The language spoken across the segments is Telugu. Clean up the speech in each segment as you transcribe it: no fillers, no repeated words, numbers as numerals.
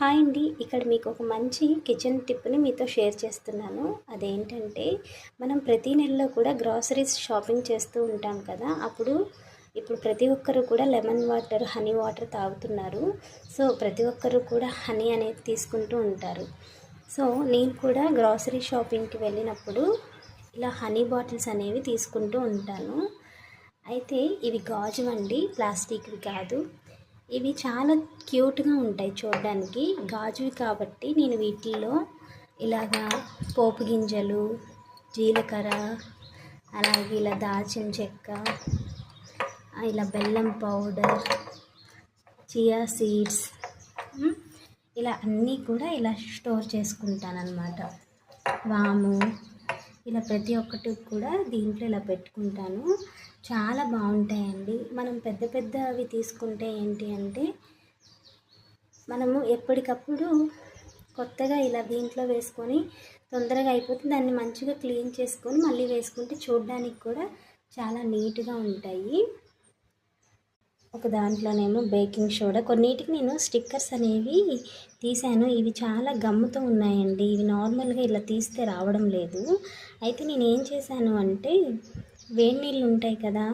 హాయ్ అండి. ఇక్కడ మీకు ఒక మంచి కిచెన్ టిప్ని మీతో షేర్ చేస్తున్నాను. అదేంటంటే మనం ప్రతి నెలలో కూడా గ్రాసరీస్ షాపింగ్ చేస్తూ ఉంటాం కదా. ఇప్పుడు ప్రతి ఒక్కరు కూడా లెమన్ వాటర్, హనీ వాటర్ తాగుతున్నారు. సో ప్రతి ఒక్కరు కూడా హనీ అనేది తీసుకుంటూ ఉంటారు. సో నేను కూడా గ్రాసరీ షాపింగ్కి వెళ్ళినప్పుడు ఇలా హనీ బాటిల్స్ అనేవి తీసుకుంటూ ఉంటాను. అయితే ఇవి గాజు అండి, ప్లాస్టిక్వి కాదు. ఇవి చాలా క్యూట్గా ఉంటాయి చూడడానికి, గాజువి కాబట్టి నేను వీటిల్లో ఇలాగా పోపు గింజలు, జీలకర్ర, అలాగే ఇలా దాల్చిన చెక్క, ఇలా బెల్లం పౌడర్, చియా సీడ్స్, ఇలా అన్నీ కూడా ఇలా స్టోర్ చేసుకుంటానన్నమాట. వాము, ఇలా ప్రతి ఒక్కటి కూడా దీంట్లో ఇలా పెట్టుకుంటాను. చాలా బాగుంటాయండి. మనం పెద్ద పెద్దవి తీసుకుంటే ఏంటి అంటే మనము ఎప్పటికప్పుడు కొత్తగా ఇలా దీంట్లో వేసుకొని తొందరగా అయిపోతుంది. దాన్ని మంచిగా క్లీన్ చేసుకొని మళ్ళీ వేసుకుంటే చూడడానికి కూడా చాలా నీట్గా ఉంటాయి. ఒక దాంట్లోనేమో బేకింగ్ సోడా, కొన్నిటికి నేను స్టిక్కర్స్ అనేవి తీసాను. ఇవి చాలా గమ్ముతో ఉన్నాయండి. ఇవి నార్మల్గా ఇలా తీస్తే రావడం లేదు. అయితే నేను ఏం చేశాను అంటే వేడి నీళ్ళు ఉంటాయి కదా,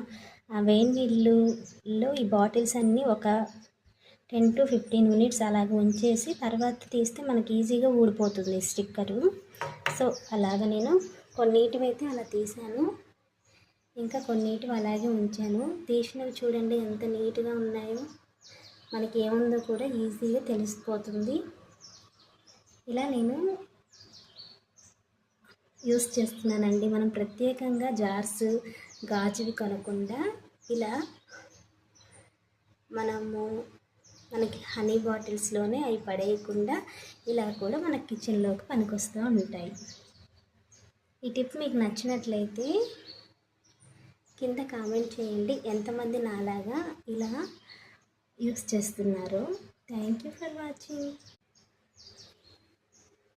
ఆ వేడి నీళ్ళలో ఈ బాటిల్స్ అన్నీ ఒక 10 to 15 minutes అలాగ ఉంచేసి తర్వాత తీస్తే మనకి ఈజీగా ఊడిపోతుంది స్టిక్కరు. సో అలాగ నేను కొన్నిటివైతే అలా తీసాను, ఇంకా కొన్నిటివి అలాగే ఉంచాను. తీసినవి చూడండి ఎంత నీట్గా ఉన్నాయో. మనకి ఏముందో కూడా ఈజీగా తెలిసిపోతుంది. ఇలా నేను యూస్ చేస్తున్నానండి. మనం ప్రత్యేకంగా జార్స్, గాజువి కొనకుండా ఇలా మనకి హనీ బాటిల్స్లోనే అవి పడేయకుండా ఇలా కూడా మన కిచెన్లోకి పనికొస్తూ ఉంటాయి. ఈ టిప్ మీకు నచ్చినట్లయితే కింద కామెంట్ చేయండి, ఎంతమంది నాలాగా ఇలా యూస్ చేస్తున్నారో. Thank you for watching.